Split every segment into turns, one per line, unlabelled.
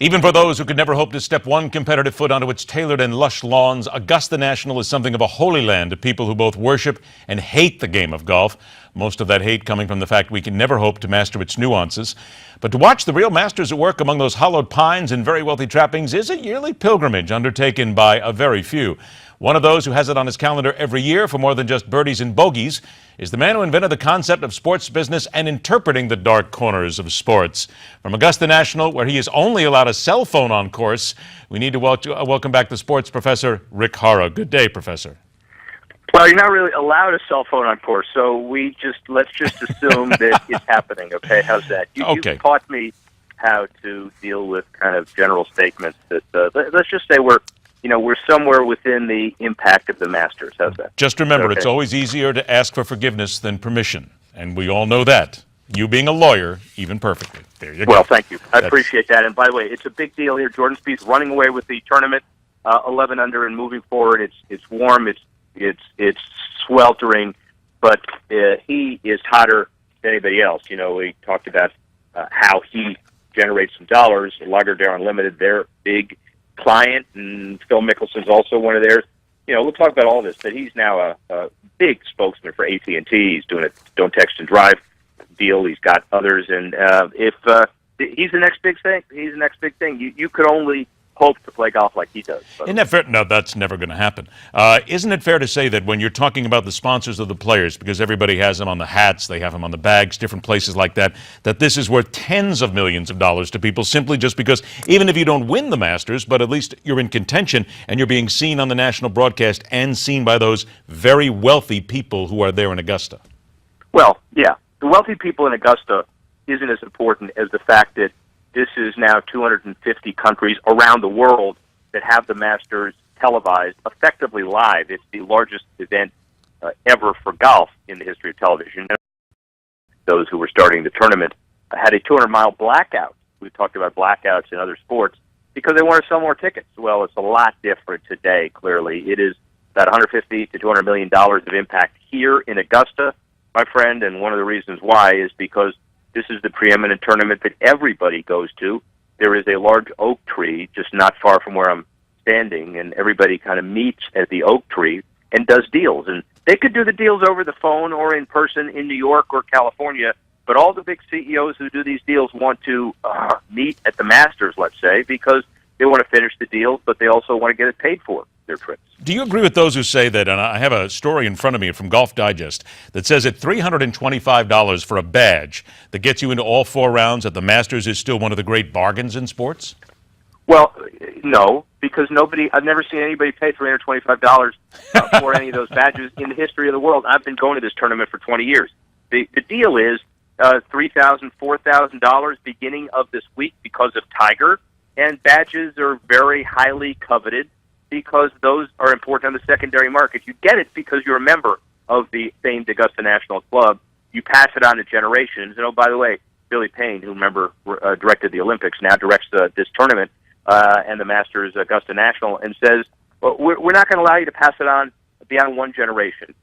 Even for those who could never hope to step one competitive foot onto its tailored and lush lawns, Augusta National is something of a holy land to people who both worship and hate the game of golf. Most of that hate coming from the fact we can never hope to master its nuances. But to watch the real masters at work among those hollowed pines and very wealthy trappings is a yearly pilgrimage undertaken by a very few. One of those who has it on his calendar every year for more than just birdies and bogeys is the man who invented the concept of sports business and interpreting the dark corners of sports. From Augusta National, where he is only allowed a cell phone on course, we need to welcome back the sports professor, Rick Horrow. Good day, Professor.
Well, you're not really allowed a cell phone on course, so let's just assume that it's happening. Okay, how's that? You taught me how to deal with kind of general statements that let's just say we're somewhere within the impact of the Masters. How's that?
Just remember, It's always easier to ask for forgiveness than permission, and we all know that. You being a lawyer, even perfectly. There you go.
Well, thank you. I appreciate that. And by the way, it's a big deal here. Jordan Spieth's running away with the tournament, 11 under and moving forward. It's warm. It's sweltering, but he is hotter than anybody else. You know, we talked about how he generates some dollars. Lagardère Unlimited, their big client, and Phil Mickelson's also one of theirs. You know, we'll talk about all this, but he's now a big spokesman for AT&T. He's doing a Don't Text and Drive deal. He's got others, and if he's the next big thing, You could only hope to play golf like he does.
Isn't that fair? No, that's never going to happen. Isn't it fair to say that when you're talking about the sponsors of the players, because everybody has them on the hats, they have them on the bags, different places like that, that this is worth tens of millions of dollars to people simply just because even if you don't win the Masters, but at least you're in contention and you're being seen on the national broadcast and seen by those very wealthy people who are there in Augusta?
Well, yeah. The wealthy people in Augusta isn't as important as the fact that this is now 250 countries around the world that have the Masters televised, effectively live. It's the largest event ever for golf in the history of television. Those who were starting the tournament had a 200-mile blackout. We've talked about blackouts in other sports because they want to sell more tickets. Well, it's a lot different today, clearly. It is about $150 to $200 million of impact here in Augusta, my friend, and one of the reasons why is because this is the preeminent tournament that everybody goes to. There is a large oak tree just not far from where I'm standing, and everybody kind of meets at the oak tree and does deals. And they could do the deals over the phone or in person in New York or California, but all the big CEOs who do these deals want to meet at the Masters, let's say, because they want to finish the deals, but they also want to get it paid for, their trips.
Do you agree with those who say that, and I have a story in front of me from Golf Digest that says at $325 for a badge that gets you into all four rounds at the Masters is still one of the great bargains in sports?
Well, no, because I've never seen anybody pay $325 for any of those badges in the history of the world. I've been going to this tournament for 20 years. The deal is $3,000, $4,000 beginning of this week because of Tiger, and badges are very highly coveted because those are important on the secondary market. You get it because you're a member of the famed Augusta National Club. You pass it on to generations. And, oh, by the way, Billy Payne, who directed the Olympics, now directs this tournament and the Masters Augusta National, and says, well, we're not going to allow you to pass it on beyond one generation.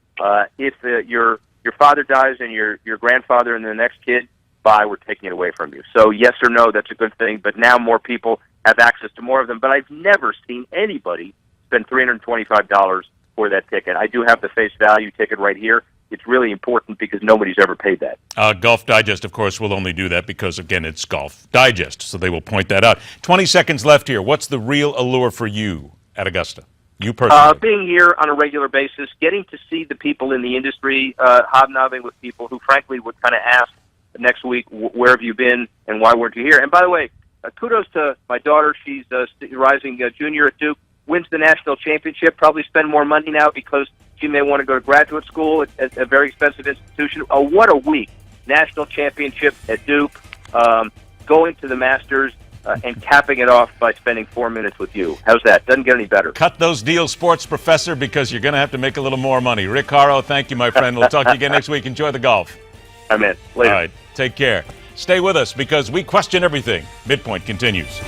If your father dies and your grandfather and the next kid, we're taking it away from you. So yes or no, that's a good thing, but now more people have access to more of them. But I've never seen anybody spend $325 for that ticket. I do have the face value ticket right here. It's really important because nobody's ever paid that.
Golf Digest, of course, will only do that because, again, it's Golf Digest, so they will point that out. 20 seconds left here. What's the real allure for you at Augusta? You personally?
Being here on a regular basis, getting to see the people in the industry, hobnobbing with people who, frankly, would kind of ask next week, where have you been and why weren't you here? And by the way, kudos to my daughter. She's rising junior at Duke, wins the national championship, probably spend more money now because she may want to go to graduate school at a very expensive institution. Oh, what a week. National championship at Duke, going to the Masters, and capping it off by spending 4 minutes with you. How's that? Doesn't get any better.
Cut those deals, sports professor, because you're going to have to make a little more money. Rick Horrow, thank you, my friend. We'll talk to you again next week. Enjoy the golf.
I'm in. Later.
All right. Take care. Stay with us because we question everything. MidPoint continues.